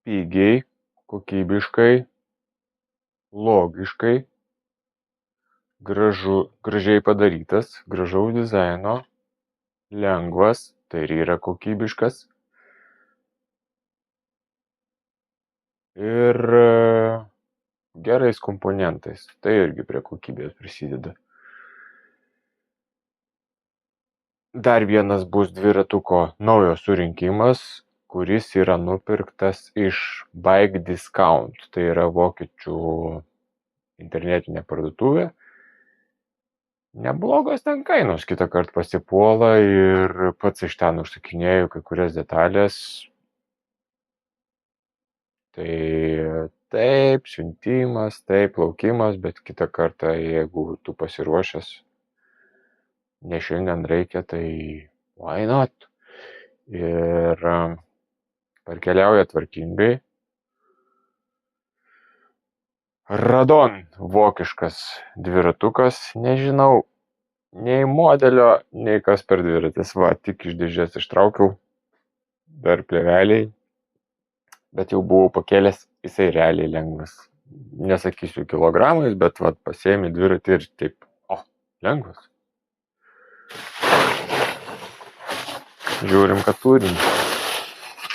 pigiai, kokybiškai, logiškai, gražiai padarytas, gražaus dizaino, lengvas, tai ir yra kokybiškas. Ir gerais komponentais, tai irgi prie kokybės prisideda. Dar vienas bus dviratuko naujo surinkimas, kuris yra nupirktas iš Bike Discount, tai yra vokiečių internetinė parduotuvė. Neblogos ten kainos kitą kartą pasipuola ir pats iš ten užsakinėjau kai kurias detalės. Tai taip, siuntimas, taip, laukimas, bet kitą kartą, jeigu tu pasiruošęs, ne šiandien reikia, tai why not? Ir parkeliauja tvarkingai. Radon vokiškas dviratukas, nežinau, nei modelio, nei kas per dviratis. Va, tik iš dėžės ištraukiau, dar plėveliai, bet jau buvau pakėlęs, jisai realiai lengvas. Nesakysiu kilogramais, bet va, pasiėmė dviratį ir taip, lengvas. Žiūrim, kad turim.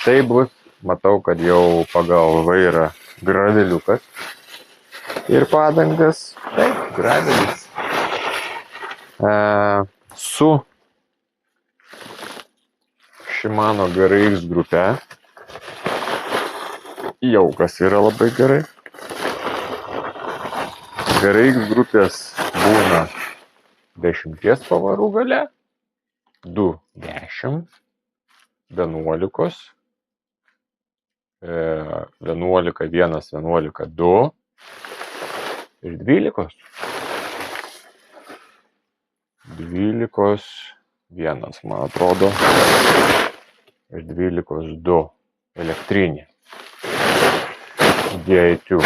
Tai bus, matau, kad jau pagal vairą graveliukas. Ir padangas, taip, gravelis. Su Shimano GRX grupe. Jau kas yra labai gerai. GRX grupės būna 10 pavarų gale, 2 10, 11, 11 1, 11 2 ir 12. 12 1, man atrodo, ir 12 2 elektrinė. Dėjiu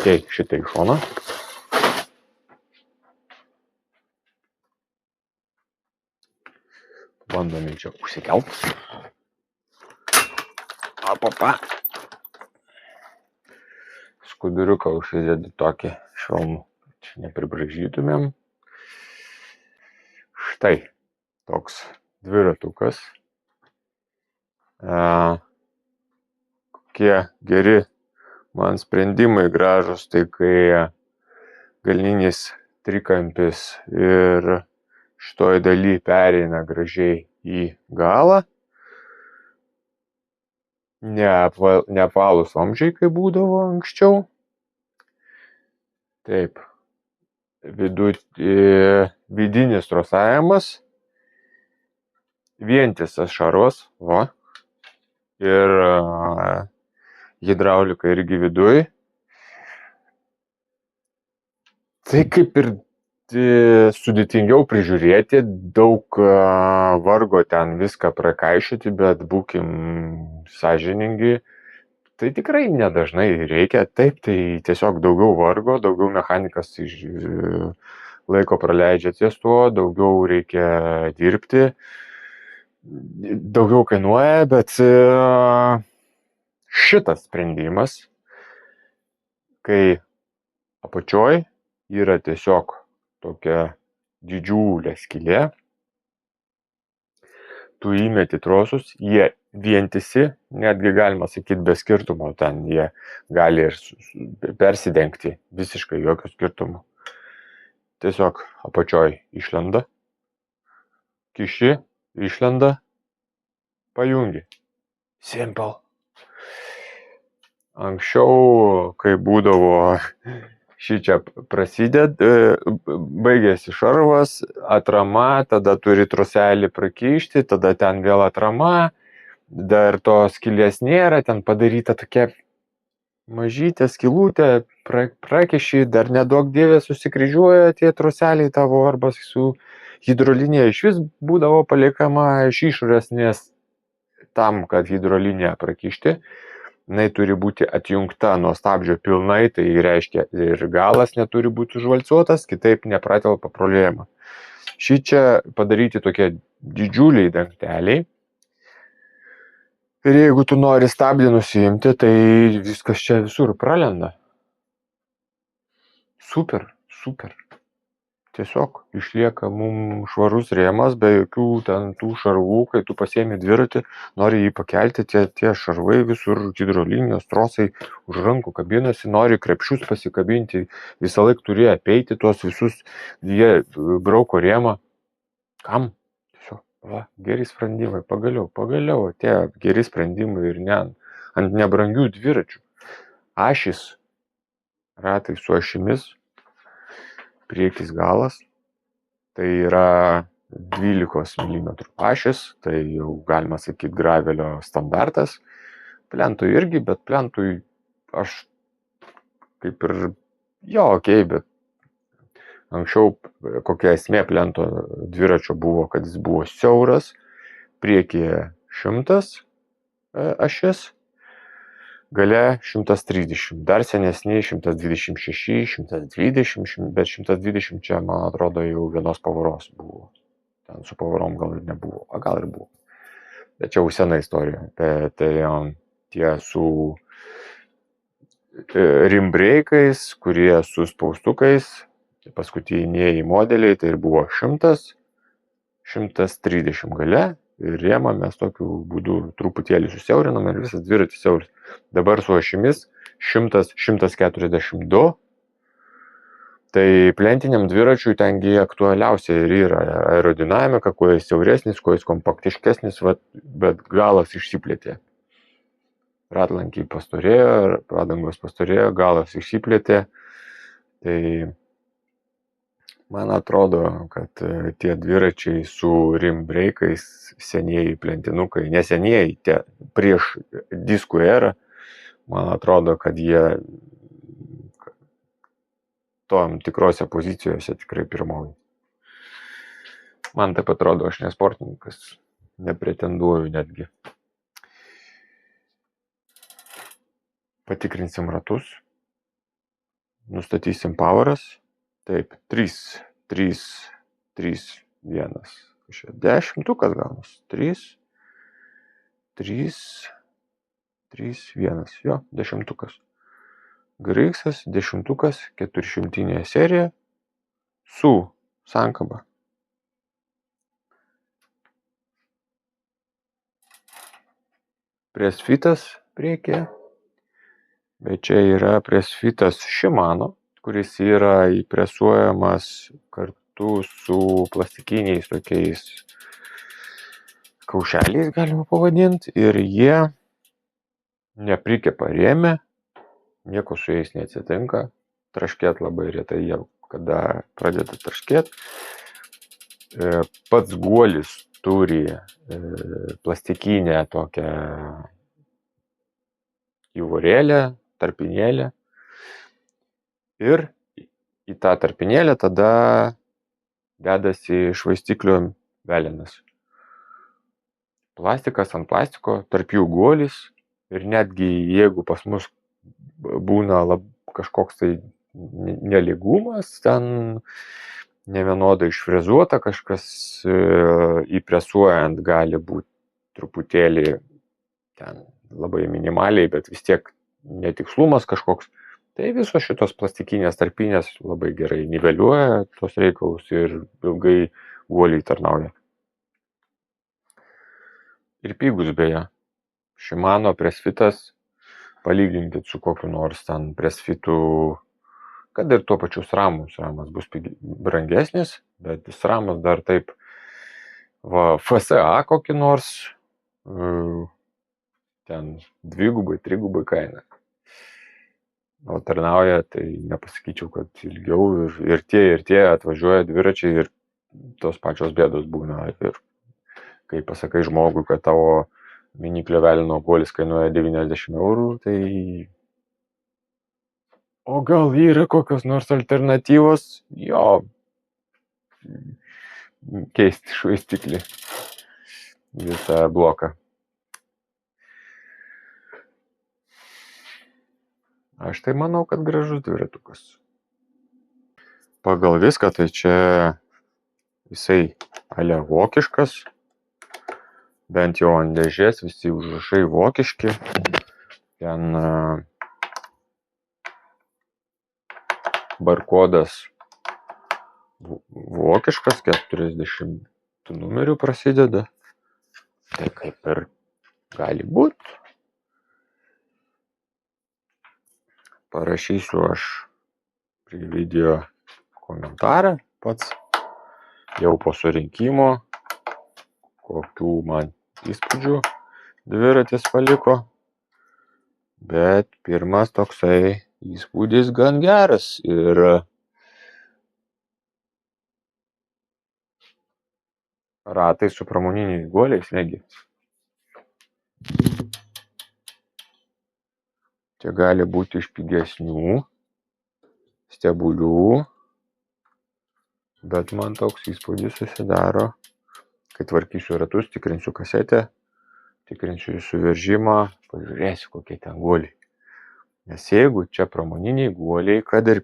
šitą į šoną. Bandome čia užsikelt. Skuduriuką užsidėti tokį švelnų, čia nepribraižytumėm. Štai toks dviratukas. Kokie geri man sprendimai gražus, tai kai galininis trikampis ir šitoj daly pereina gražiai į galą. Neapvalūs vamzdžiai, kaip būdavo anksčiau. Taip. Vidinis trosavimas. Vientisas šaros. Va. Ir hidraulika irgi viduj. Tai kaip ir sudėtingiau prižiūrėti, daug vargo ten viską prakaišioti, bet būkim sąžiningi, tai tikrai nedažnai reikia. Taip, tai tiesiog daugiau vargo, daugiau mechanikas laiko praleidžia ties tuo, daugiau reikia dirbti, daugiau kainuoja, bet šitas sprendimas, kai apačioj yra tiesiog tokia didžiulė skylė, tu įmeti trosus, jie vientisi, netgi galima sakyti be skirtumo, ten jie gali ir persidengti, visiškai jokio skirtumo. Tiesiog apačioj išlenda, kiši, išlenda, pajungi. Simple. Anksčiau, kai būdavo šičia baigėsi šarvas, atrama, tada turi troselį prakišti, tada ten vėl atrama, dar tos skylės nėra, ten padaryta tokia mažytė skylutė, prakiši, dar neduok dievė susikryžiuoja tie troseliai tavo, arba su hidrolinija iš vis būdavo palikama iš išorės, nes tam, kad hidrolinija prakišti, jinai turi būti atjungta nuo stabdžio pilnai, tai reiškia ir galas neturi būti užvalcuotas, kitaip nepratelpa pro lėmą. Šičia padaryti tokie didžiuliai dangteliai, Ir jeigu tu nori stabdį nusiimti, tai viskas čia visur pralenda. Super. Tiesiog išlieka mum švarus rėmas, be jokių ten tų šarvų, kai tu pasiemi dviratį, nori jį pakelti, tie šarvai visur, hidrolinijos trosai už rankų kabinasi, nori krepšius pasikabinti, visą laiką turi apeiti tuos visus, jie brauko rėmą. Kam? Tiesiog, va, geri sprendimai, pagaliau, tie geri sprendimai ir ne ant nebrangių dviračių. Ašys, ratai su ašimis, priekis galas, tai yra 12 mm ašis, tai jau galima sakyti gravelio standartas. Plentui irgi, bet plentui aš kaip ir, bet anksčiau kokia esmė plento dviračio buvo, kad jis buvo siauras, priekyje 100 ašis, gale 130, dar senesniai 126, 120, bet 120 čia, man atrodo, jau vienos pavaros buvo. Ten su pavarom gal ir nebuvo, o gal ir buvo. Bet čia jau sena istorija. Tai tie su rimbreikais, kurie su spaustukais, paskutiniai modeliai, tai ir buvo 100, 130 gale. Ir rėmą mes tokiu būdu truputėlį susiaurinam ir visas dviratis siauris. Dabar su ašimis 100, 142. Tai plentiniam dviračiui tengi aktualiausia ir yra aerodinamika, kuo jis siauresnis, kuo jis kompaktiškesnis, bet galas išsiplėtė. Ratlankiai pastorėjo, padangos pastorėjo, galas išsiplėtė. Tai man atrodo, kad tie dviračiai su rimbreikais, senieji plentinukai, nesenieji, tie prieš diskų erą, man atrodo, kad jie tom tikrose pozicijose tikrai pirmauja. Man taip atrodo, aš ne sportininkas, nepretenduoju netgi. Patikrinsim ratus, nustatysim poweras. Taip, 3, 1. 10-tukas gaunas. 3, 1. Jo, 10-tukas. GRX 10-tukas, 400 serija su sankaba. Presfitas priekyje. Bet čia yra presfitas Shimano, kuris yra įpresuojamas kartu su plastikiniais tokiais kaušeliais, galima pavadinti, ir jie neprikepa rėmę, nieko su jais neatsitinka, traškėt labai retai jie, kada pradeda traškėt. Pats guolis turi plastikinę tokią įvorėlę, tarpinėlę, ir į tą tarpinėlę tada dedasi švaistiklio velenas. Plastikas ant plastiko, tarp jų guolis, ir netgi jeigu pas mus būna kažkoks tai nelygumas, ten nevienodai išfrezuota, kažkas įpresuojant gali būti truputėlį ten labai minimaliai, bet vis tiek netikslumas kažkoks. Tai visos šitos plastikinės tarpinės labai gerai niveliuoja tos reikalus ir ilgai guoliai tarnauja. Ir pigus beje. Shimano presfitas, palyginkit su kokiu nors ten presfitu, kad ir tuo pačiu SRAMu. SRAMas bus brangesnis, bet SRAMas dar taip, FSA kokį nors, ten 2-3 kaina. O tarnauja, tai nepasakyčiau, kad ilgiau, ir tie atvažiuoja dviračiai ir tos pačios bėdos būna. Ir kai pasakai žmogui, kad tavo miniklio velino guolis kainuoja 90 eurų, tai o gal yra kokios nors alternatyvos? Jo, keisti švaistiklį, visą bloką. Aš tai manau, kad gražus dviratukas. Pagal viską, tai čia jisai ale vokiškas, bent jau ant dėžės visi užrašai vokiški. Ten barkodas vokiškas, 40 numerių prasideda. Tai kaip ir gali būt. Parašysiu aš prie video komentarą pats jau po surinkimo, kokių man įspūdžių dviratis paliko. Bet pirmas toksai įspūdis gan geras ir ratai su pramoniniais guoliais, negi. Čia gali būti iš pigesnių stebulių, bet man toks įspūdis susidaro, kai tvarkysiu ratus, tikrinsiu kasetę, tikrinsiu suveržimą, pažiūrėsiu, kokie ten guoliai. Nes jeigu čia pramoniniai guoliai, kad ir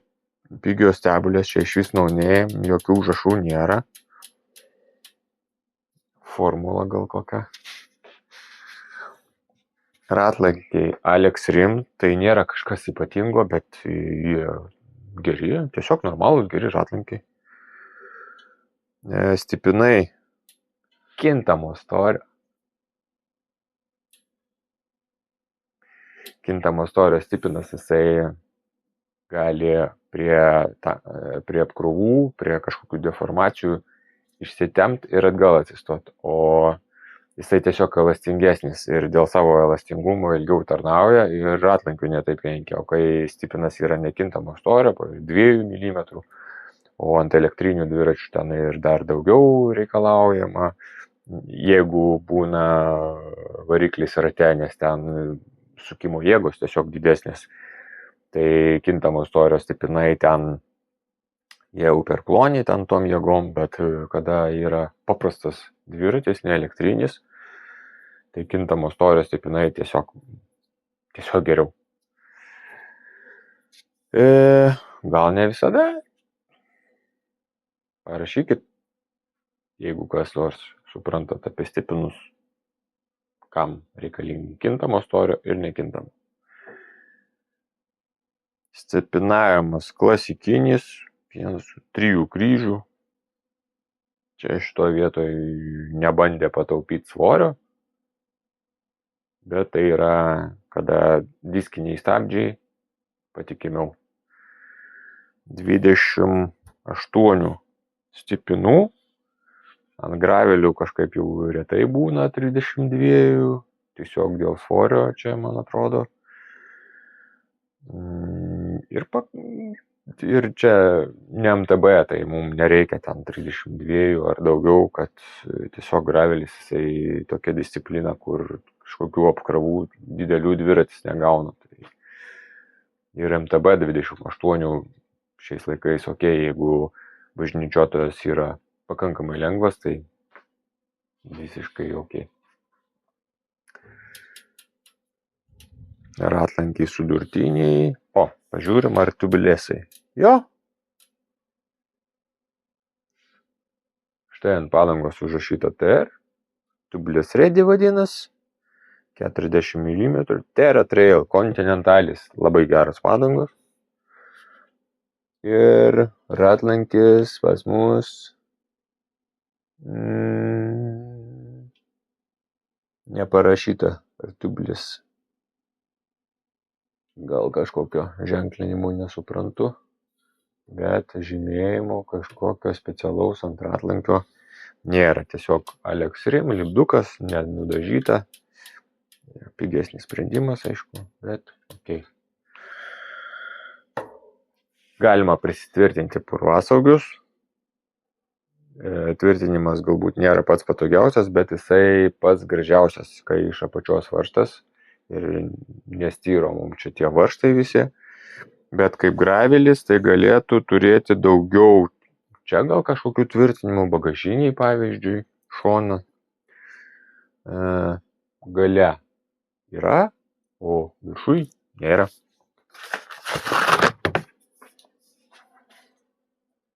pigios stebulės, čia iš vis naunė, jokių užrašų nėra. Formula gal kokia. Ratlankiai Alex Rim, tai nėra kažkas ypatingo, bet jie geri, tiesiog normalūs geri ratlankiai. Stipinai kintamo storio. Kintamo storio stipinas, jisai gali prie apkrovų, prie kažkokių deformacijų išsitempt ir atgal atsistot. O jisai tiesiog elastingesnis ir dėl savo elastingumo ilgiau tarnauja ir ratlankių netaip kenkia. O kai stipinas yra nekintamo storio, 2 mm, o ant elektrinių dviračių ten ir dar daugiau reikalaujama, jeigu būna variklis rate, nes ten sukimo jėgos tiesiog didesnės, tai kintamo storio stipinai ten jau per plonį ten tom jėgom, bet kada yra paprastas dviratis, ne elektrinis, tai kintamo storio stipinai tiesiog geriau. Gal ne visada. Parašykit, jeigu kas nors suprantat apie stipinus, kam reikalingi kintamo storio ir nekintamo. Stipinavimas klasikinis, 3 kryžių. Čia šitoje vietoje nebandė pataupyti svorio, bet tai yra, kada diskiniai stabdžiai patikimiau. 28 stipinų, ant gravelių kažkaip jau retai būna 32, tiesiog dėl svorio čia, man atrodo. Ir čia ne MTB, tai mums nereikia ten 32 ar daugiau, kad tiesiog gravelis jisai tokia disciplina, kur kažkokių apkravų didelių dviratis negauna. Tai ir MTB 28 šiais laikais, jeigu važnyčiotojas yra pakankamai lengvas, tai visiškai Ratlankiai sudurtiniai. Pažiūrim, ar tubulėsai. Jo. Štai ant padangos užrašyta TR. Tubulės ready vadinas. 40 mm. Terra Trail Continentalis. Labai geras padangos. Ir ratlankis pas mus neparašyta ar tubulės. Gal kažkokio ženklinimo nesuprantu, bet žymėjimo kažkokio specialaus ant ratlankio nėra. Tiesiog Alex Rim lipdukas, nenudažyta. Pigesnis sprendimas, aišku, bet Galima prisitvirtinti purvasaugius. Tvirtinimas galbūt nėra pats patogiausias, bet jisai pats gražiausias, kai iš apačios varžtas. Ir nestyro mums čia tie varžtai visi, bet kaip gravelis tai galėtų turėti daugiau, čia gal kažkokių tvirtinimų bagažiniai, pavyzdžiui, šoną gale yra, o viršui nėra.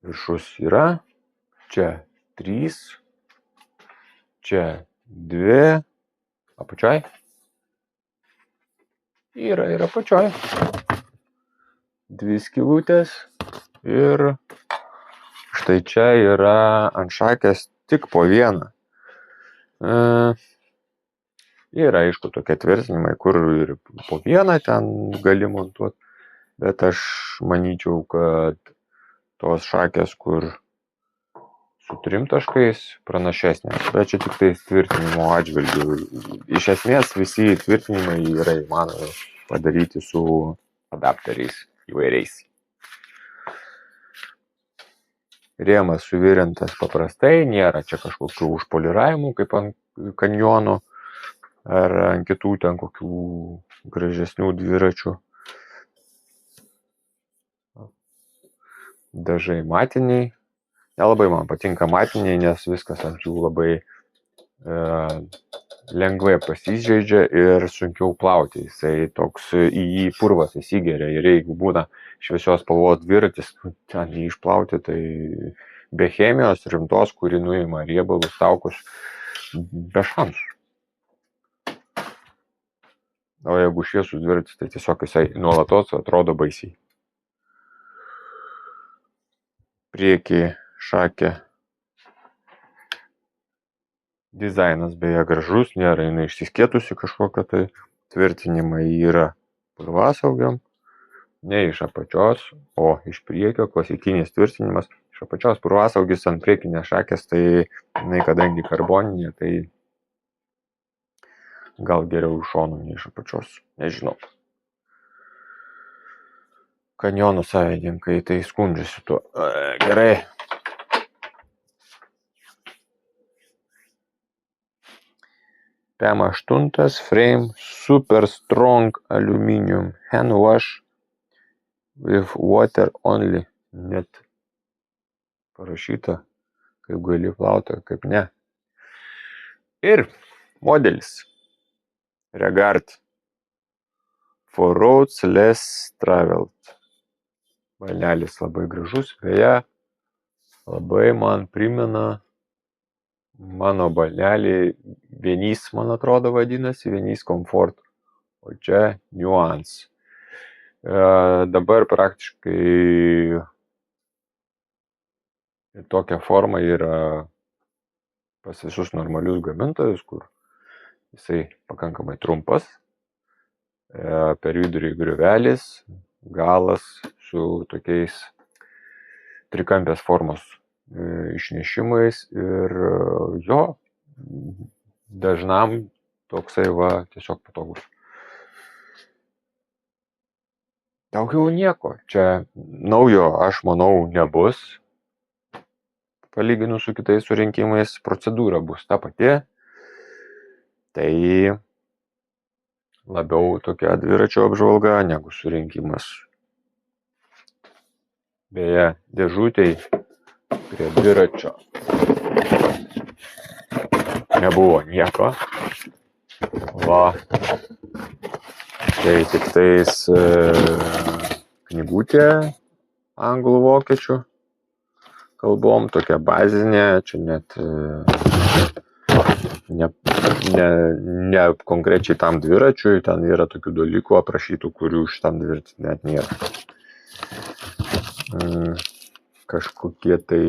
Viršus yra, čia 3, čia 2 apačioj. Yra ir apačioj. 2 skylutės. Ir štai čia yra ant šakės tik po vieną. Yra, aišku, tokie tvirtinimai, kur ir po vieną ten gali montuoti, bet aš manyčiau, kad tos šakės, kur su 3 taškais pranašesnės, bet čia tik tai tvirtinimo atžvilgiu. Iš esmės visi tvirtinimai yra įmanomi padaryti su adapteriais įvairiais. Rėmas suvirintas paprastai, nėra čia kažkokių užpoliravimų kaip ant kanjonų ar ant kitų ten kokių gražesnių dviračių. Dažai matiniai. Nelabai man patinka matiniai, nes viskas ant jų labai lengvai pasižeidžia ir sunkiau plauti. Jisai toks į jį purvas įsigeria ir jeigu būna šviesios spalvos dviratis, ten jį išplauti, tai be chemijos rimtos, kuri nuima riebalus, taukus, be šansų. O jeigu šviesus dviratis, tai tiesiog jisai nuolatos atrodo baisiai. Priekį šakė. Dizainas beje gražus, nėra jinai išsiskėtusi kažkokia, tai tvirtinimai yra purvasaugiam, ne iš apačios, o iš priekio, klasikinis tvirtinimas. Iš apačios purvasaugis ant priekinės šakės, tai jinai kadangi karboninė, tai gal geriau iš šonų, nei iš apačios, nežinau. Kanjonų savininkai tai skundžiasi tuo. Gerai. PM8 frame super strong aluminum hand wash with water only. Net parašyta, kaip gali plauti, kaip ne. Ir modelis Regard for roads less traveled. Balnelis labai gražus, beje, labai man primena mano balnelį Vienys, man atrodo, vadinasi, Vienys Comfort, o čia Nuance. Dabar praktiškai tokia forma yra pas visus normalius gamintojus, kur jisai pakankamai trumpas, per vidurį griovelis, galas su tokiais trikampės formos išnešimais ir jo dažnam toksai va tiesiog patogus. Daugiau nieko. Čia naujo, aš manau, nebus. Palyginus su kitais surinkimais, procedūra bus ta pati. Tai labiau tokia dviračio apžvalga negu surinkimas. Beje, dėžutėj prie dviračio nebuvo nieko. Va. Tai tik tais knygutė anglų vokiečių kalbom, tokia bazinė, čia net ne konkrečiai tam dviračiui, ten yra tokių dalykų aprašytų, kurių šitam dviratį net nėra. Kažkokie tai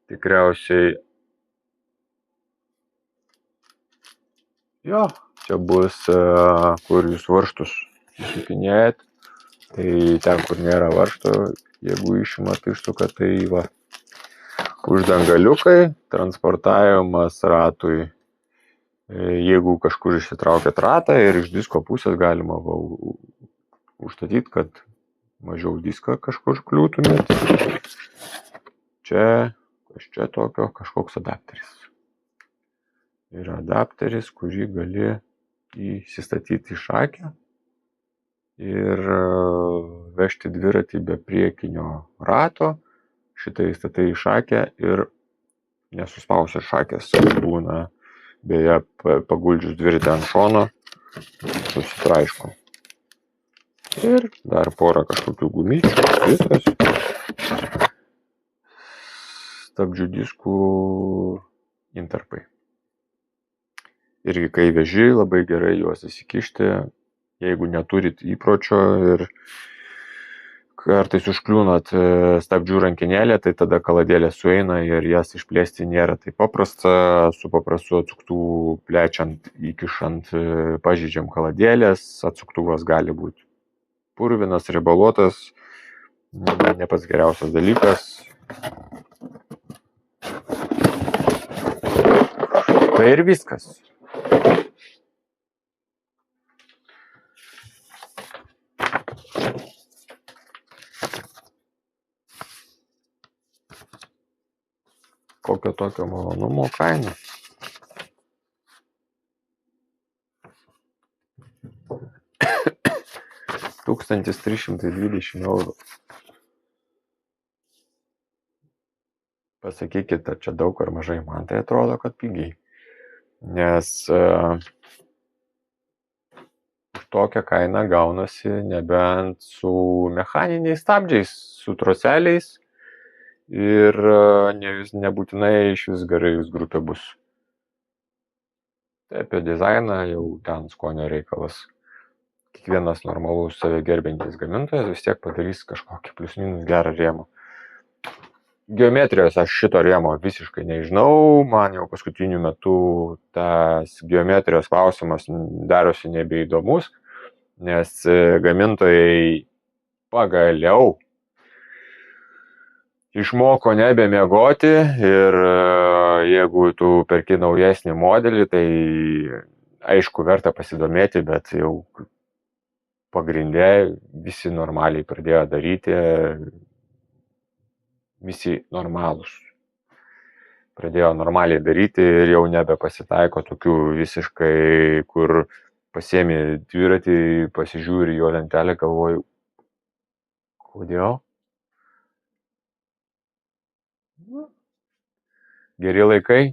tikriausiai jo, čia bus, kur jūs varžtus įsukinėjat, tai ten, kur nėra varžto, jeigu išimat išsuka, tai va, uždangaliukai, transportavimas ratui. Jeigu kažkur išsitraukėt ratą ir iš disko pusės galima užstatyti, kad mažiau diską kažkur kliūtumėt. Čia tokio kažkoks adapteris. Yra adapteris, kurį gali įsistatyti į šakę ir vežti dviratį be priekinio rato. Šitai įstatai į šakę ir nesuspausia šakės. Būna, beje, paguldžius dviratį ant šono, susitraiško. Ir dar porą kažkokių gumyčių, viskas. Stabdžių diskų intarpai. Irgi kai veži, labai gerai juos įsikišti, jeigu neturit įpročio ir kartais užkliūnat stabdžių rankinėlę, tai tada kaladėlė sueina ir jas išplėsti nėra taip paprasta. Su paprastu atsuktų plečiant, įkišant, pažeidžiam kaladėlės, atsuktuvas gali būti purvinas, riebaluotas, ne pats geriausias dalykas. Tai ir viskas. Kokio tokio malonumo kaina? €1320. Pasakykit, ar čia daug ar mažai, man tai atrodo, kad pigiai. Nes už tokią kainą gaunasi nebent su mechaniniais stabdžiais, su troseliais ir nebūtinai iš vis Garajus grupė bus. Tai apie dizainą jau ten skonio reikalas. Kiekvienas normalus save gerbiantis gamintojas vis tiek padarys kažkokį plius minus gerą rėmą. Geometrijos aš šito rėmo visiškai nežinau, man jau paskutiniu metu tas geometrijos klausimas darosi nebeįdomus, nes gamintojai pagaliau išmoko nebemiegoti ir jeigu tu perki naujesnį modelį, tai aišku verta pasidomėti, bet jau pagrinde visi normaliai pradėjo daryti, visi normalūs pradėjo normaliai daryti ir jau nebepasitaiko tokių visiškai, kur pasiemi dviratį, pasižiūri jo lentelę, galvoju, kodėl? Geri laikai,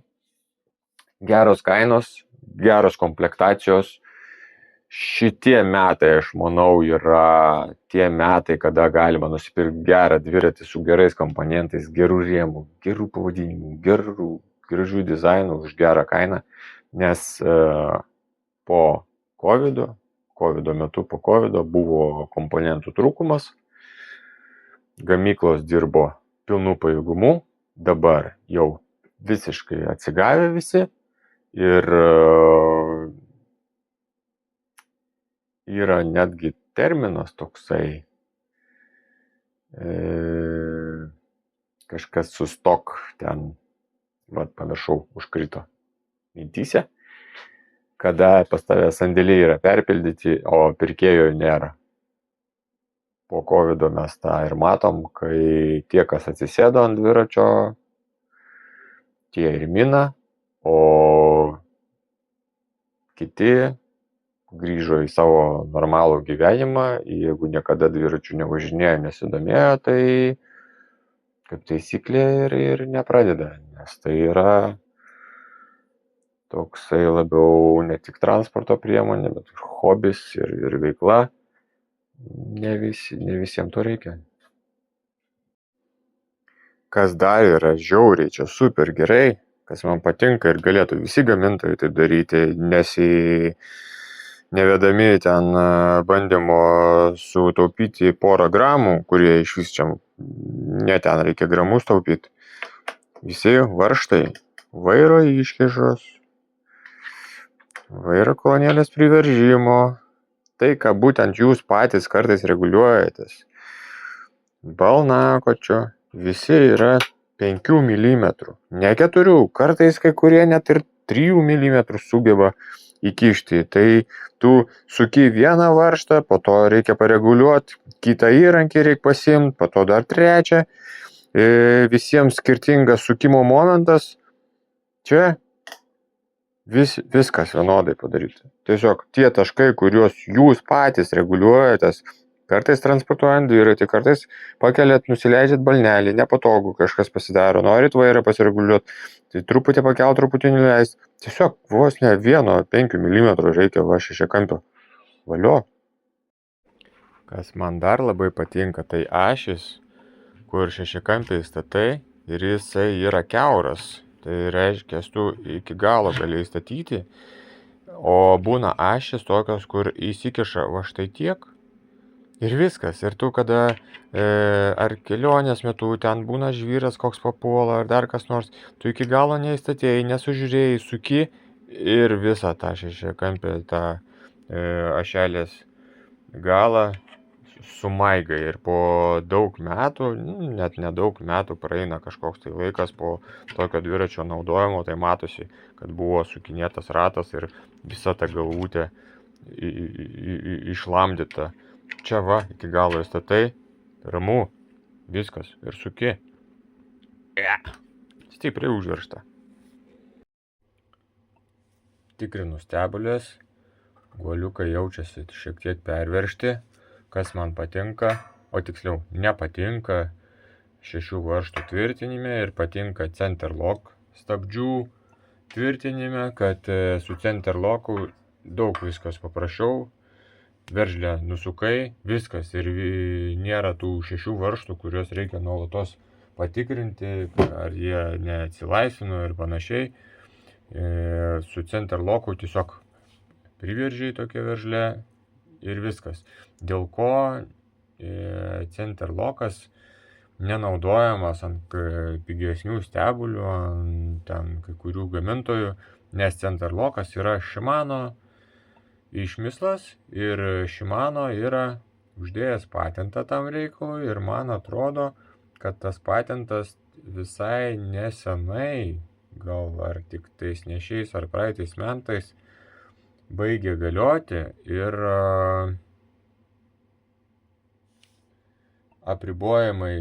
geros kainos, geros komplektacijos. Šitie metai, aš manau, yra tie metai, kada galima nusipirkti gerą dviratį su gerais komponentais, gerų rėmų, gerų pavadinimų, gražių dizainų už gerą kainą, nes po COVID metu, po COVID buvo komponentų trūkumas, gamyklos dirbo pilnų pajėgumų, dabar jau visiškai atsigavę visi ir yra netgi terminas toksai, kažkas sustok ten, pamiršau, užkrito mintyse, kada pas tave sandėliai yra perpildyti, o pirkėjo nėra. Po COVID mes tą ir matom, kai tie, kas atsisėdo ant dviračio, tie ir mina, o kiti grįžo į savo normalų gyvenimą, jeigu niekada dviračių nevažinėjo, nesidomėjo, tai kaip taisyklė ir nepradeda, nes tai yra toksai labiau ne tik transporto priemonė, bet ir hobis ir veikla. Ne visiems to reikia. Kas dar yra žiauriai, čia super gerai, kas man patinka ir galėtų visi gamintojai taip daryti, nevedami ten bandymo sutaupyti porą gramų, kurie iš vis čia ne ten reikia gramus taupyti. Visi varžtai, vairo iškišos, vairo kolonėlės priveržimo, tai, ką būtent jūs patys kartais reguliuojatės. Balnakočio, visi yra 5 mm, ne 4, kartais kai kurie net ir 3 mm sugeba įkišti. Tai tu suki vieną varžtą, po to reikia pareguliuoti, kitą įrankį reikia pasiimti, po to dar trečią. Visiems skirtingas sukimo momentas. Čia viskas vienodai padaryti. Tiesiog tie taškai, kuriuos jūs patys reguliuojatės, kartais transportuojant dviratį, kartais pakeliat, nusileidžiat balnelį, nepatogu, kažkas pasidaro, norit vairą pasireguliuoti, tai truputį pakelt, truputį nuleist. Tiesiog vos ne 1,5 mm reikia šešiakampio. Valio. Kas man dar labai patinka, tai ašis, kur šešiakampiai statai ir jisai yra kiauras. Tai reiškia, tu iki galo gali statyti O būna ašis tokios, kur įsikiša va štai tiek ir viskas. Ir tu kada ar kelionės metu ten būna žvyras koks papuola ar dar kas nors, tu iki galo neįstatėjai, nesužiūrėjai, suki ir visą tą šešiakampę tą ašelės galą sumaigai. Ir po daug metų, net nedaug metų praeina kažkoks tai laikas po tokio dviračio naudojimo, tai matosi, kad buvo sukinėtas ratas ir visa ta galvutė išlamdyta. Čia va, iki galo įstatai, ramu, viskas ir suki. Stipriai užviršta. Tikrinu stebulės, guoliukai jaučiasi šiek tiek perveršti, kas man patinka, o tiksliau nepatinka 6 varžtų tvirtinime ir patinka centerlock stabdžių tvirtinime, kad su centerlocku daug viskas paprasčiau, veržlę nusukai, viskas ir nėra tų 6 varžtų, kuriuos reikia nuolatos patikrinti, ar jie neatsilaisvino ir panašiai. Su centerlocku tiesiog priveržiai tokia veržlė ir viskas. Dėl ko centerlockas nenaudojamas ant pigesnių stebulių, ant ten kai kurių gamintojų, nes centerlockas yra Shimano išmislas ir Shimano yra uždėjęs patentą tam reikalui ir man atrodo, kad tas patentas visai nesenai, gal ar tik tais nešiais ar praeitais metais, baigė galioti ir apribojimai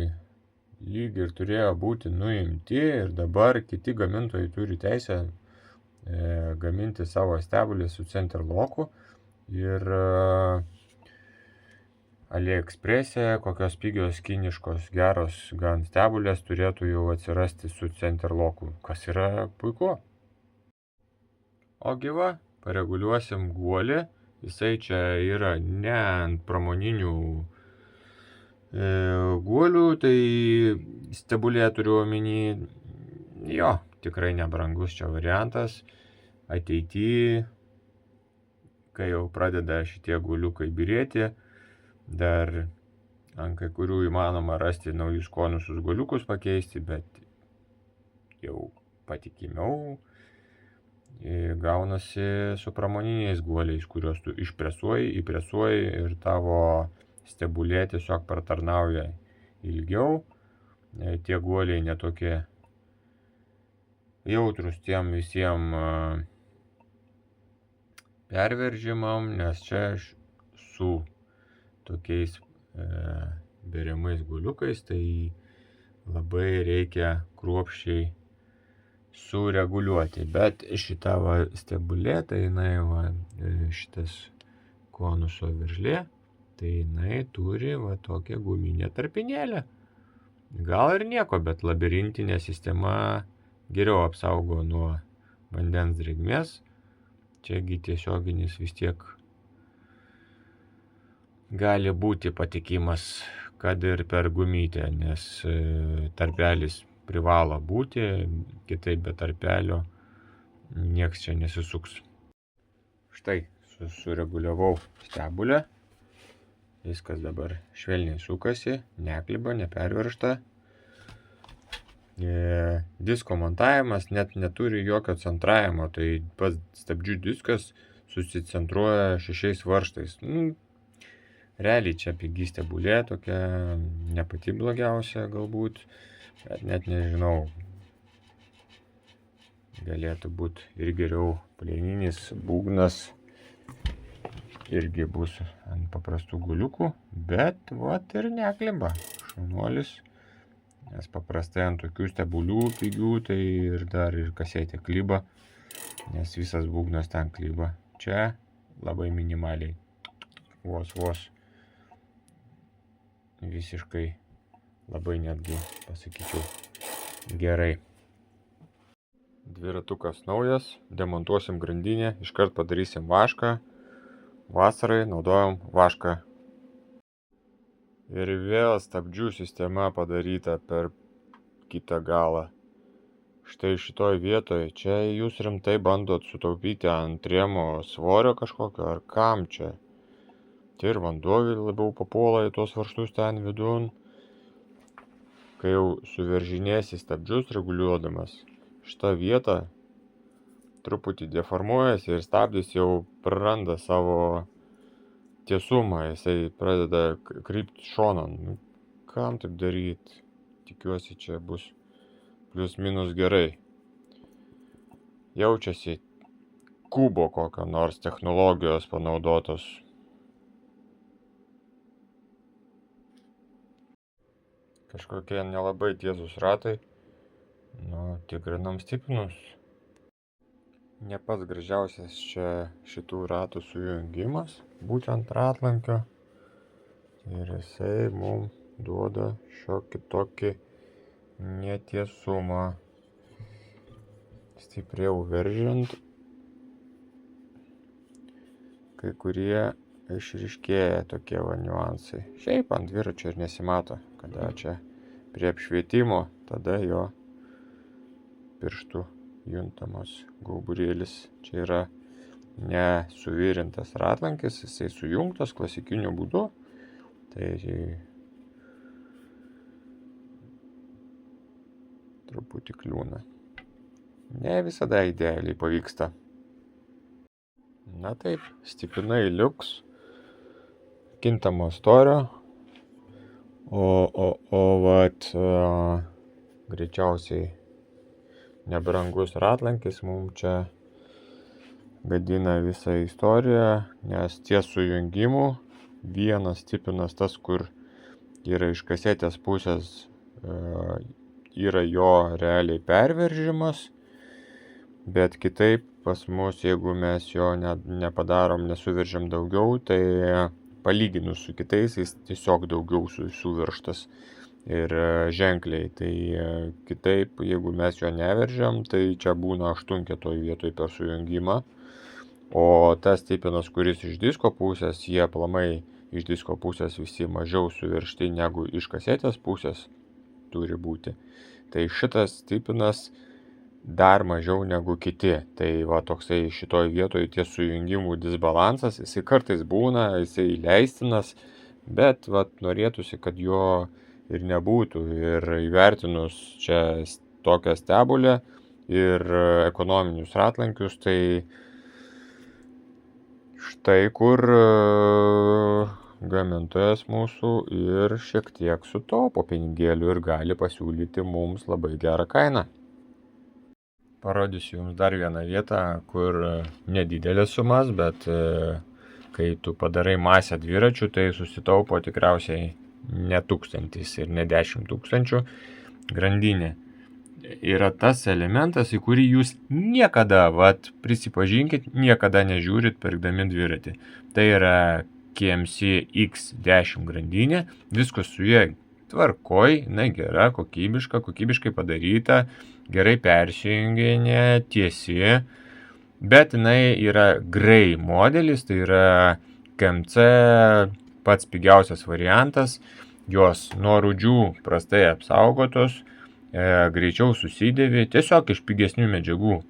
lyg ir turėjo būti nuimti ir dabar kiti gamintojai turi teisę gaminti savo stebulį su centerlocku ir AliExpress'e kokios pigios kiniškos geros gan stebulės turėtų jau atsirasti su centerlocku, kas yra puiku. Ogi va, pareguliuosim guolį, jisai čia yra ne ant pramoninių guolių, tai stebulė turiu omeny, jo, tikrai nebrangus čia variantas, ateityje, kai jau pradeda šitie guoliukai birėti, dar ant kai kurių įmanoma rasti naujus konusus guoliukus pakeisti, bet jau patikimiau gaunasi su pramoniniais guoliais, kuriuos tu išpresuoji, įpresuoji ir tavo stebulė tiesiog pratarnauja ilgiau. Tie guoliai netokie jautrus tiem visiems perveržimam, nes čia su tokiais beriamais guoliukais, tai labai reikia kruopščiai sureguliuoti. Bet šita va stebulė, tai jinai va šitas konuso veržlė, tai jinai turi va tokią guminę tarpinėlę. Gal ir nieko, bet labirintinė sistema geriau apsaugo nuo vandens drėgmės. Čiagi tiesioginis vis tiek gali būti patikimas, kad ir per gumytę, nes tarpelis privalo būti, kitaip be tarpelio nieks čia nesisuks. Štai, sureguliavau stebulę, viskas dabar švelniai sukasi, nekliba, neperviršta. Disko montavimas net neturi jokio centravimo, tai pats stabdžių diskas susicentruoja 6 varžtais. Realiai čia pigi stebulė, tokia ne pati blogiausia galbūt, bet net nežinau, galėtų būti ir geriau. Plieninis būgnas irgi bus ant paprastų guoliukų, bet vat ir nekliba, šaunuolis. Nes paprastai ant tokių stebulių pigių, tai ir dar ir kasetė kliba, nes visas būgnas ten kliba. Čia labai minimaliai, vos visiškai, labai netgi, pasakyčiau, gerai. Dviratukas naujas, demontuosim grandinę, iškart padarysim vašką. Vasarai naudojam vašką. Ir vėl stabdžių sistema padaryta per kitą galą. štai šitoj vietoj, čia jūs rimtai bandot sutaupyti ant rėmo svorio kažkokio, ar kam čia? Tai ir vanduo labiau papuola į tuos varžtus ten vidun. Kai jau suveržinėsi stabdžius reguliuodamas, šitą vietą truputį deformuojasi ir stabdis jau praranda savo tiesumą, jisai pradeda krypti šonan. Kam taip daryti? Tikiuosi, čia bus plius minus gerai. Jaučiasi kubo kokio nors technologijos panaudotos. Kažkokie nelabai tiesūs ratai. Tikrinam stiprinus. Ne pats gražiausias čia šitų ratų sujungimas, būtent ratlankio. Ir jisai mums duoda šiokį tokį netiesumą. Stipriau veržiant, kai kurie išryškėja tokie niuansai. Šiaip ant dviračio ir nesimato, kada čia prie apšvietimo, tada jo pirštų juntamas gauburėlis. Čia yra nesuvirintas ratlankis, jisai sujungtas klasikiniu būdu. Tai truputį kliūna. Ne visada idealiai pavyksta. Na taip, stiprinai liuks, kintamo storio, greičiausiai nebrangus ratlankis mums čia gadina visą istoriją, nes ties sujungimu vienas stipinas tas, kur yra iš kasetės pusės, yra jo realiai perveržimas, bet kitaip pas mus, jeigu mes jo nepadarom, nesuveržiam daugiau, tai palyginus su kitais jis tiesiog daugiau suverštas ir ženkliai. Tai kitaip, jeigu mes jo neveržiam, tai čia būna aštunkė toj vietoj per sujungimą. O tas stipinas, kuris iš disko pusės, jie aplamai iš disko pusės visi mažiau suveršti negu iš kasetės pusės turi būti. Tai šitas stipinas dar mažiau negu kiti. Tai toksai šitoj vietoj ties sujungimų disbalansas, jisai kartais būna, jisai leistinas, bet norėtųsi, kad jo ir nebūtų. Ir įvertinus čia tokią stebulę ir ekonominius ratlankius, tai štai kur gamintojas mūsų ir šiek tiek sutaupo pinigėlių ir gali pasiūlyti mums labai gerą kainą. Parodysiu jums dar vieną vietą, kur nedidelės sumas, bet kai tu padarai masę dviračių, tai susitaupo tikriausiai ne 1000 ir ne 10 000 grandinė. Yra tas elementas, į kurį jūs niekada, prisipažinkit, niekada nežiūrit pirkdami dviratį. Tai yra KMC X10 grandinė, viskas su jie tvarkoj, jinai gera, kokybiškai padaryta, gerai persijunginė, tiesi, bet jinai yra Grey modelis, tai yra KMC pats pigiausias variantas, jos nuo rūdžių prastai apsaugotos, greičiau susidėvi, tiesiog iš pigesnių medžiagų,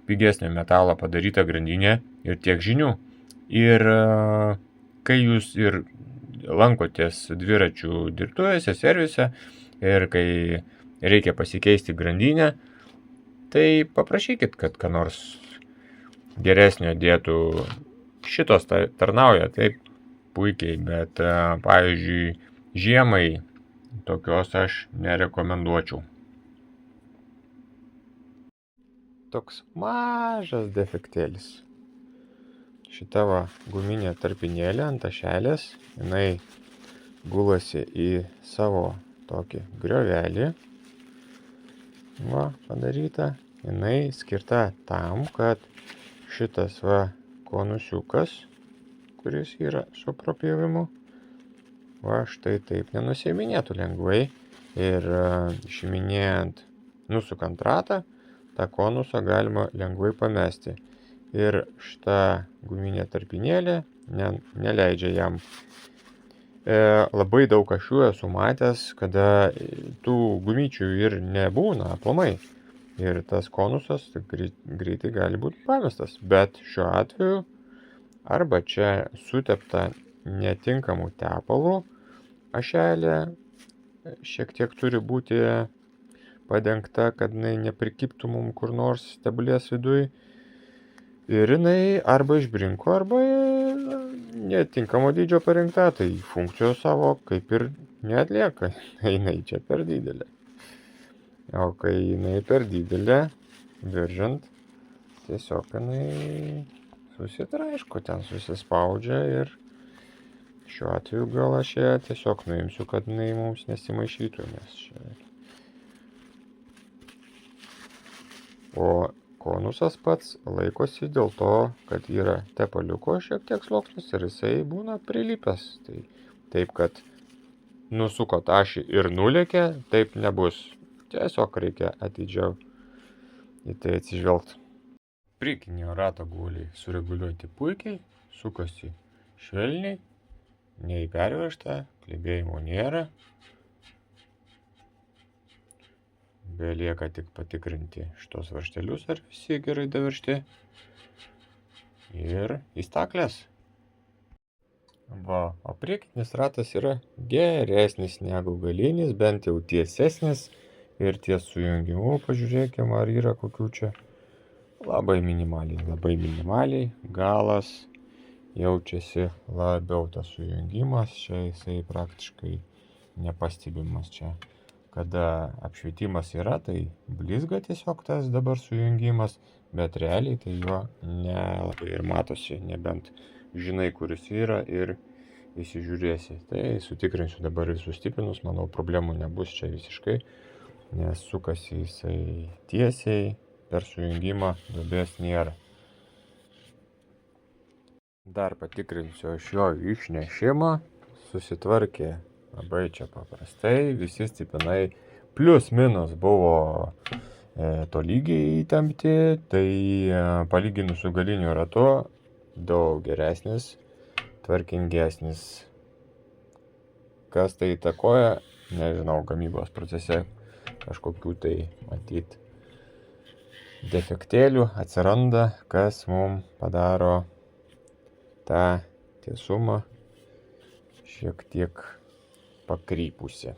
pigesnio metalo padaryta grandinė ir tiek žinių. Ir kai jūs ir lankotės dviračių dirbtuvėse, servise ir kai reikia pasikeisti grandinę, tai paprašykit, kad ką nors geresnio dėtų. Šitos tarnauja taip puikiai, bet pavyzdžiui, žiemai tokios aš nerekomenduočiau. Toks mažas defektėlis. Šita guminė tarpinėlė ant ašelės, jinai gulasi į savo tokį griovelį. Padaryta. Jinai skirta tam, kad šitas konusiukas, kuris yra su propjovimu, štai taip nenusiminėtų lengvai ir išiminėjant, nusukant ratą, tą konusą galima lengvai pamesti. Ir šita guminė tarpinėlė neleidžia jam. Labai daug aš jų esu matęs, kada tų gumyčių ir nebūna aplamai. ir tas konusas greitai gali būti pamestas. Bet šiuo atveju arba čia sutepta netinkamų tepalų ašelė, šiek tiek turi būti padengta, kad jinai neprikiptų mum kur nors stebulės viduj. Ir jinai arba išbrinko, arba netinkamo dydžio parinkta, tai funkcijos savo kaip ir neatlieka, jinai čia per didelė. O kai jinai per didelė, viržant, tiesiog jinai susitraiško, ten susispaudžia ir šiuo atveju gal aš ją tiesiog nuimsiu, kad jinai mums nesimaišytų, nes čia. O konusas pats laikosi dėl to, kad yra tepaliuko šiek tiek sluoksnis ir jisai būna prilipęs. Tai taip, kad nusukot ašį ir nulėkė, taip nebus. Tiesiog reikia atidžiau į tai atsižvelgti. Priekinio rato guoliai sureguliuoti puikiai, sukasi švelniai, neįpervežta, klibėjimo nėra. Belieka tik patikrinti šitos varžtelius, ar visi gerai daveržti. Ir į staklės. Va, o priekinis ratas yra geresnis negu galinis, bent jau tiesesnis. Ir ties sujungimu pažiūrėkime, ar yra kokių čia labai minimaliai. Galas jaučiasi labiau tas sujungimas, čia jisai praktiškai nepastebimas čia. Kada apšvietimas yra, tai blizga tiesiog tas dabar sujungimas, bet realiai tai jo nelabai ir matosi, nebent žinai, kuris yra ir įsižiūrėsi. Tai sutikrinsiu dabar visus stiprinus, manau problemų nebus čia visiškai, nes sukasi jisai tiesiai, per sujungimą duobės nėra. Dar patikrinsiu aš jo išnešimą, susitvarkė labai čia paprastai, visi stiprinai plius minus buvo tolygiai įtempti, tai palyginus su galiniu ratu daug geresnis, tvarkingesnis. Kas tai įtakoja, nežinau, gamybos procese kažkokių tai matyt defektėlių atsiranda, kas mums padaro tą tiesumą šiek tiek pakrypusi.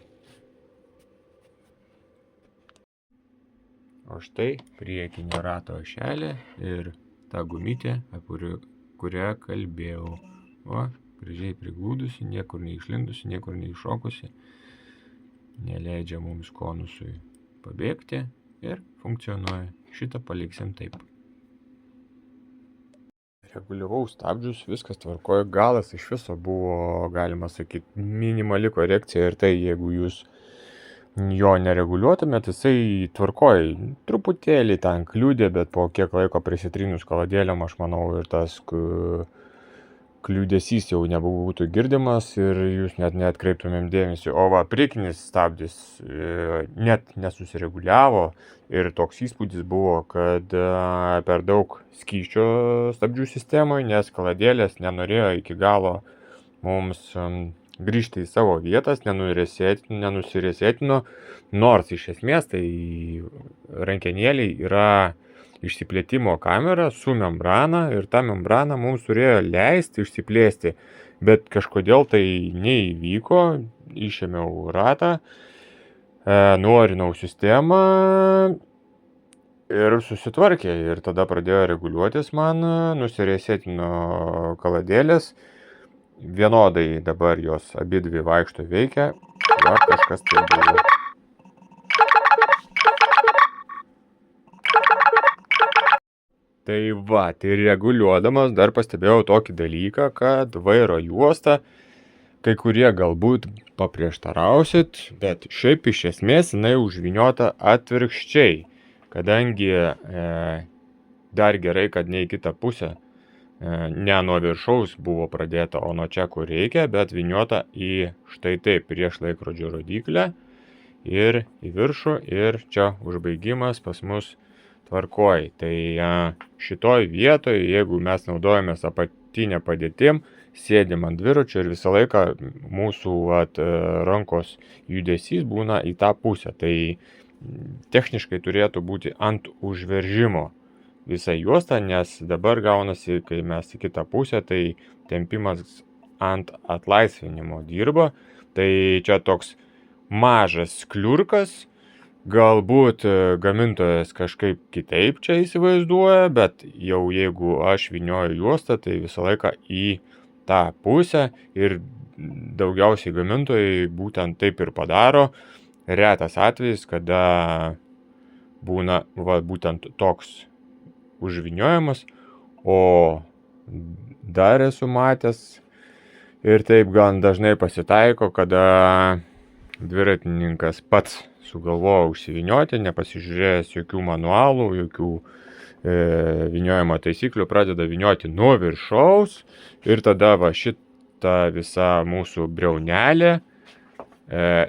O štai priekinio rato ašelė ir ta gumytė, apie kurią kalbėjau. O, gražiai priglūdusi, niekur neišlindusi, niekur neiššokusi. Neleidžia mums konusui pabėgti ir funkcionuoja. Šitą paliksim taip. Reguliavau stabdžius, viskas tvarkoja, galas iš viso buvo, galima sakyti, minimali korekcija ir tai, jeigu jūs jo nereguliuotumėt, jisai tvarkoja, truputėlį ten kliūdė, bet po kiek laiko prisitrynus kaladėlėm, aš manau, ir tas kliūdesys jau nebūtų girdimas ir jūs net neatkreiptumėm dėmesį. O va, priekinis stabdis net nesusireguliavo ir toks įspūdis buvo, kad per daug skysčio stabdžių sistemoje, nes kaladėlės nenorėjo iki galo mums grįžti į savo vietas, nenusiresėtino, nors iš esmės tai rankenėliai yra išsiplėtimo kamera su membrana ir ta membrana mums turėjo leisti išsiplėsti, bet kažkodėl tai neįvyko, išėmiau ratą, nuorinau sistemą ir susitvarkė ir tada pradėjo reguliuotis man, nusiresėtino kaladėlės, vienodai dabar jos abidvi vaikšto veikia, va kažkas tai buvo. Tai va, tai reguliuodamas dar pastebėjau tokį dalyką, kad vairo juosta, kai kurie galbūt paprieštarausit, bet šiaip iš esmės jinai užvyniota atvirkščiai, kadangi dar gerai, kad ne į kitą pusę, ne nuo viršaus buvo pradėta, o nuo čia, kur reikia, bet vyniota į štai taip prieš laikrodžio rodyklę ir į viršų ir čia užbaigimas pas mus tvarkoj. Tai šitoj vietoj, jeigu mes naudojamės apatinę padėtim, sėdim ant dviračio ir visą laiką mūsų rankos judesys būna į tą pusę. Tai techniškai turėtų būti ant užveržimo visa juosta, nes dabar gaunasi, kai mes į kitą pusę, tai tempimas ant atlaisvinimo dirba. Tai čia toks mažas kliurkas, galbūt gamintojas kažkaip kitaip čia įsivaizduoja, bet jau jeigu aš vynioju juostą, tai visą laiką į tą pusę ir daugiausiai gamintojai būtent taip ir padaro. Retas atvejis, kada būna būtent toks užvyniojimas, o dar esu matęs ir taip gan dažnai pasitaiko, kada dviratininkas pats sugalvojo užsivynioti, nepasižiūrėjęs jokių manualų, jokių vyniojimo taisyklių, pradeda vynioti nuo viršaus ir tada va šita visa mūsų briaunelė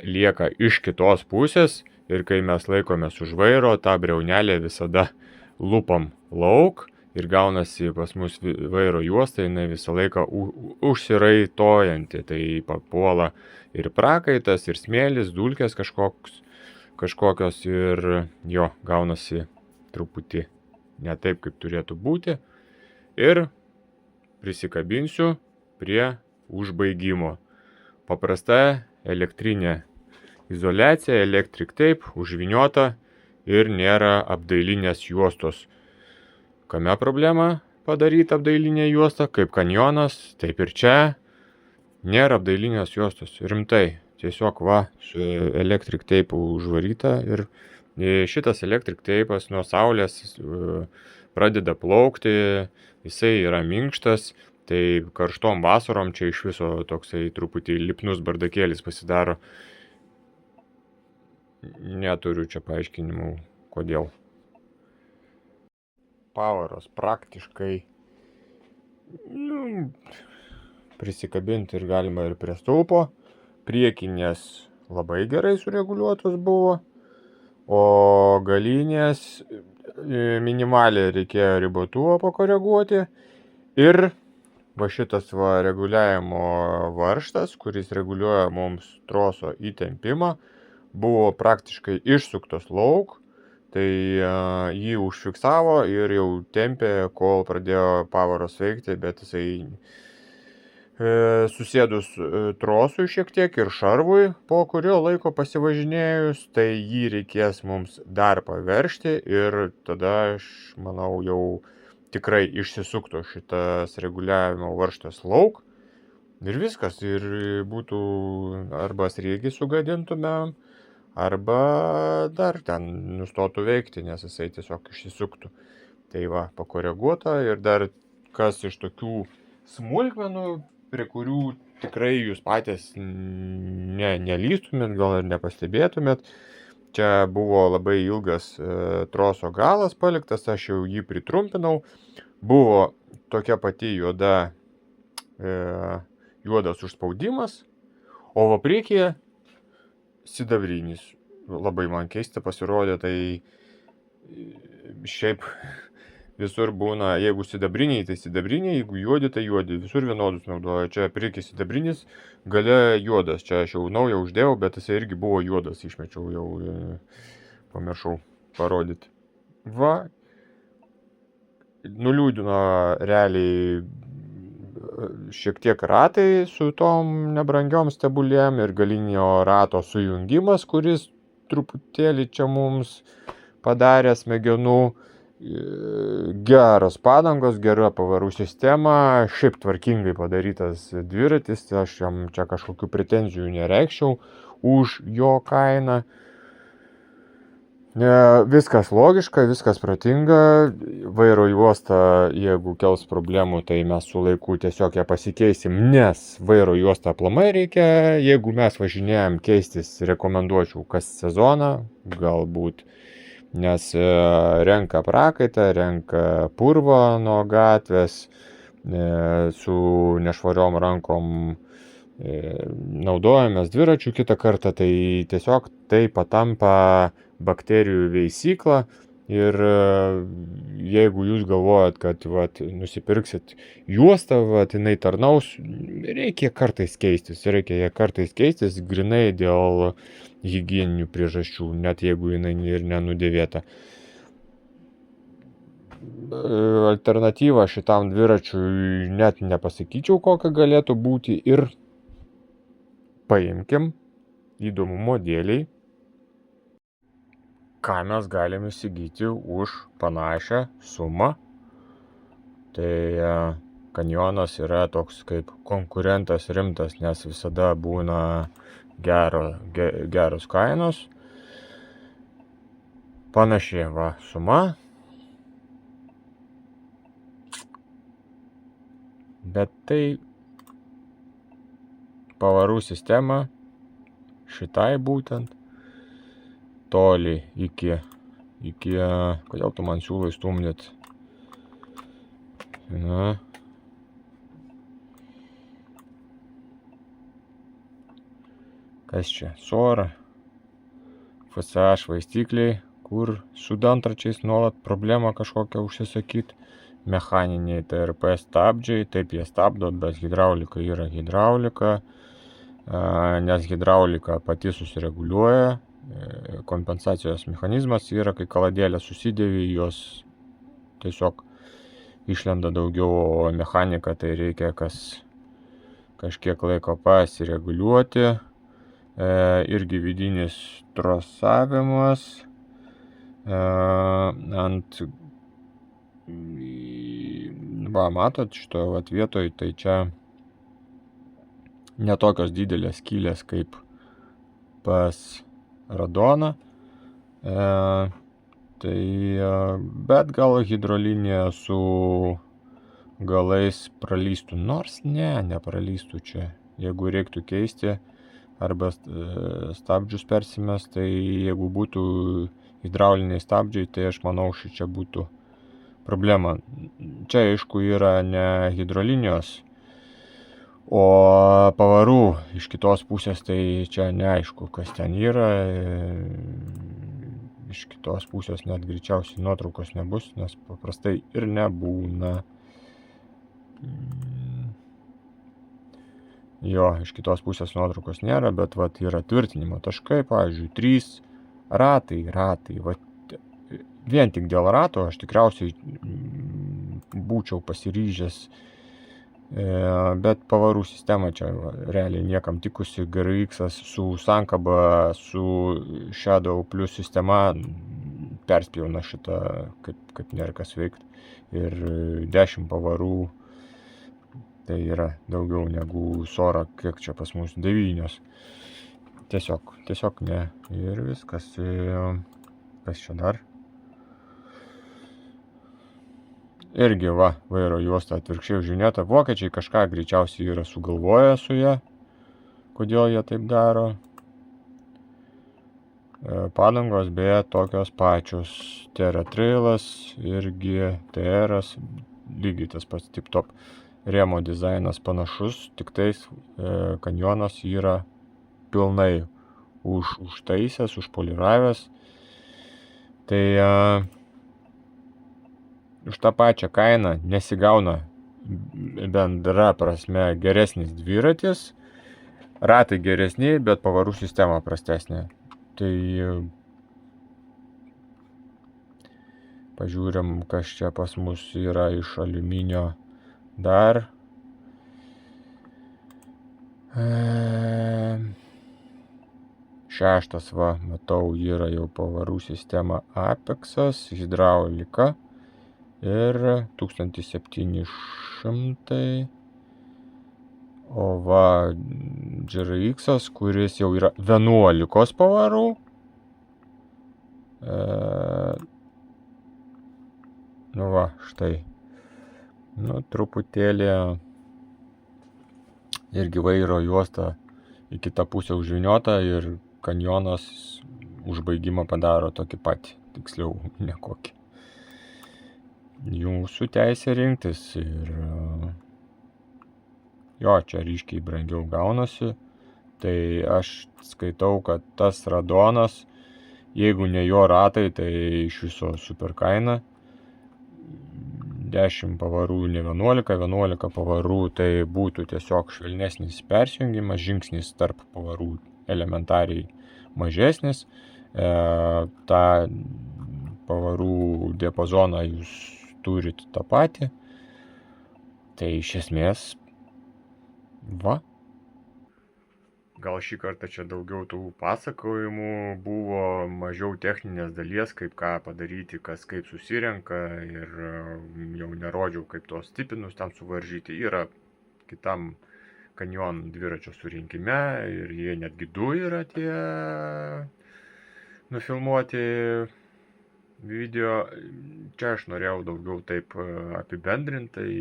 lieka iš kitos pusės ir kai mes laikomės už vairo, tą briaunelę visada lupam lauk ir gaunasi pas mus vairo juosta, jinai visą laiką užsiraitojanti, tai papuola ir prakaitas, ir smėlis, dulkės kažkokios ir jo gaunasi truputį ne taip, kaip turėtų būti ir prisikabinsiu prie užbaigimo. Paprasta elektrinė izoliacija, electric tape, užvyniota ir nėra apdailinės juostos. Kame problema padaryti apdailinę juostą, kaip kanjonas, taip ir čia nėra apdailinės juostos. Rimtai, tiesiog su electric tape užvaryta ir šitas electric tape'as nuo saulės pradeda plaukti, jisai yra minkštas, tai karštom vasarom čia iš viso toksai truputį lipnus bardakėlis pasidaro. Neturiu čia paaiškinimų, kodėl. Poweras praktiškai prisikabinti ir galima ir prie stulpo. Priekinės labai gerai sureguliuotos buvo, o galinės minimaliai reikėjo ribotuvą pakoreguoti. Ir va šitas reguliavimo varžtas, kuris reguliuoja mums troso įtempimą, buvo praktiškai išsuktas lauk, tai jį užfiksavo ir jau tempė, kol pradėjo poweras veikti, bet jisai susėdus trosui šiek tiek ir šarvui, po kurio laiko pasivažinėjus, tai jį reikės mums dar paveržti ir tada aš manau jau tikrai išsisuktų šitas reguliavimo varžtas lauk ir viskas, ir būtų arba sriegį sugadintumėm, arba dar ten nustotų veikti, nes jisai tiesiog išsisuktų. Tai va, pakoreguota ir dar kas iš tokių smulkmenų, prie kurių tikrai jūs patys nelįstumėt, gal ir nepastebėtumėt. Čia buvo labai ilgas troso galas paliktas, aš jau jį pritrumpinau. Buvo tokia pati juodas užspaudimas, o va priekyje sidabrinis. Labai man keista pasirodė, tai šiaip visur būna, jeigu sidabriniai, tai sidabriniai, jeigu juodi, tai juodi, visur vienodus naudoja. Čia priekį sidabrinis, gale juodas, čia aš jau naują uždėjau, bet jis irgi buvo juodas, išmečiau jau, pamiršau parodyti. Va, nuliūdino realiai šiek tiek ratai su tom nebrangiom stebulėm ir galinio rato sujungimas, kuris truputėlį čia mums padarė smegenų. Geros padangos, gera pavarų sistema, šiaip tvarkingai padarytas dviratis, aš jam čia kažkokių pretenzijų nereikščiau už jo kainą. Viskas logiška, viskas protinga, vairo juosta, jeigu kels problemų, tai mes su laiku tiesiog ją pasikeisim, nes vairo juostą aplamai reikia, jeigu mes važinėjam keistis, rekomenduočiau kas sezoną, galbūt, nes renka prakaitą, renka purvą nuo gatvės, su nešvariom rankom naudojamės dviračių kitą kartą, tai tiesiog tai patampa bakterijų veisyklą ir jeigu jūs galvojat, kad nusipirksit juostą, jinai tarnaus, reikia kartais keistis grinai dėl higieninių priežasčių, net jeigu jinai ir nenudėvėta. Alternatyva šitam dviračiui net nepasakyčiau, kokia galėtų būti, ir paimkim įdomumo dėliai, ką mes galim įsigyti už panašią sumą. Tai Kanjonas yra toks kaip konkurentas rimtas, nes visada būna geros kainos. Panašiai suma. Bet tai pavarų sistema šitai būtent toli iki kodėl tu man siūlai stumdyt? Na. Kas čia? Sora. FSA švaistykliai, kur su dantračiais nuolat problema kažkokią užsisakyti. Mechaniniai TRP stabdžiai, taip jie stabdo, bet hidraulika yra hidraulika, nes hidraulika pati susireguliuoja. Kompensacijos mechanizmas yra, kai kaladėlė susidėvi, jos tiesiog išlenda daugiau, o mechanika tai reikia kažkiek laiko pasireguliuoti. Irgi vidinis trosavimas ant matot šitoje vietoje, tai čia netokios didelės skylės kaip pas radoną, bet gal hidrolinė su galais pralystų, nors nepralystų čia, jeigu reiktų keisti arba stabdžius persimest, tai jeigu būtų hidrauliniai stabdžiai, tai aš manau, čia būtų problema. Čia aišku yra ne hidrolinijos, o pavarų iš kitos pusės, tai čia neaišku, kas ten yra. Iš kitos pusės net greičiausiai nuotraukos nebus, nes paprastai ir nebūna. Jo, iš kitos pusės nuotraukos nėra, bet yra tvirtinimo taškai, pavyzdžiui, 3 ratai. Vien tik dėl rato aš tikriausiai būčiau pasiryžęs, bet pavarų sistema čia realiai niekam tikusi. GRX su sankaba, su Shadow Plus sistema perspjauna šitą, kaip nėra kas veikt. Ir 10 pavarų, tai yra daugiau negu Sora, kiek čia pas mus 9. Tiesiog ne. Ir viskas. Kas čia dar? Irgi vairo juosta atvirkščiai užžymėta. Vokiečiai kažką greičiausiai yra sugalvoję su ja. Kodėl jie taip daro? Padangos beje tokios pačios. TR Trailas irgi TR'as lygiai tas pats tip top. Remo dizainas panašus, tik tais Kanjonas yra pilnai užtaisęs, užpoliravęs. Tai už tą pačią kainą nesigauna bendra prasme geresnis dviratis. Ratai geresni, bet pavarų sistema prastesnė. Tai pažiūrim, kas čia pas mus yra iš aliuminio dar. Šeštas, matau, yra jau pavarų sistema Apexas, hidraulika ir 1700. O GRX, kuris jau yra 11 pavarų. Štai. Truputėlį irgi vairo juosta į kitą pusę užvyniota ir Kanjonas užbaigimą padaro tokį patį, tiksliau nekokį. Jūsų teisė rinktis ir jo, čia ryškiai brangiau gaunasi. Tai aš skaitau, kad tas radonas, jeigu ne jo ratai, tai iš viso super kaina. 10 pavarų, ne 11 pavarų, tai būtų tiesiog švelnesnis persijungimas, žingsnis tarp pavarų elementariai mažesnis, tą pavarų diapazoną jūs turit tą patį. Tai iš esmės, va. Gal šį kartą čia daugiau tų pasakojimų buvo, mažiau techninės dalies, kaip ką padaryti, kas kaip susirenka, ir jau nerodžiau, kaip tos tipinus ten suvaržyti. Yra kitam kanjon dviračio surinkime ir jie netgi 2 yra tie nufilmuoti video. Čia aš norėjau daugiau taip apibendrintai,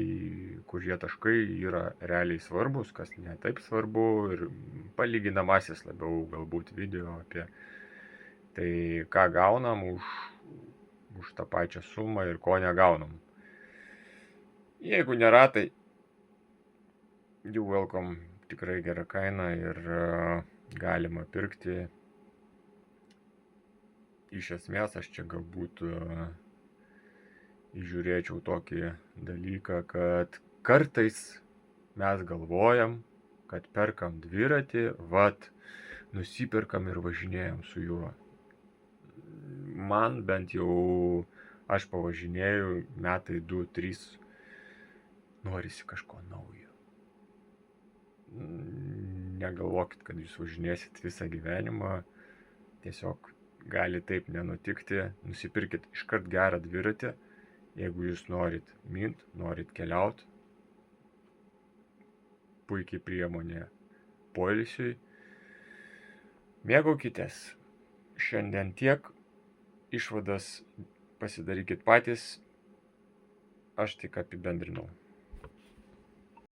kurie taškai yra realiai svarbus, kas ne taip svarbu, ir palyginamasis labiau galbūt video apie tai, ką gaunam už tą pačią sumą ir ko negaunam. Jeigu nėra, tai you welcome, tikrai gera kaina ir galima pirkti. Iš esmės aš čia galbūt įžiūrėčiau tokį dalyką, kad kartais mes galvojam, kad perkam dviratį, vat, nusiperkam ir važinėjam su juo. Man bent jau, aš pavažinėjau metai 2-3, norisi kažko naujo. Negalvokit, kad jūs važinėsit visą gyvenimą, tiesiog gali taip nenutikti. Nusipirkit iškart gerą dviratį, jeigu jūs norit mint, norit keliaut. Puikiai priemonė poilsiui. Mėgaukitės. Šiandien tiek. Išvadas pasidarykit patys. Aš tik apibendrinau.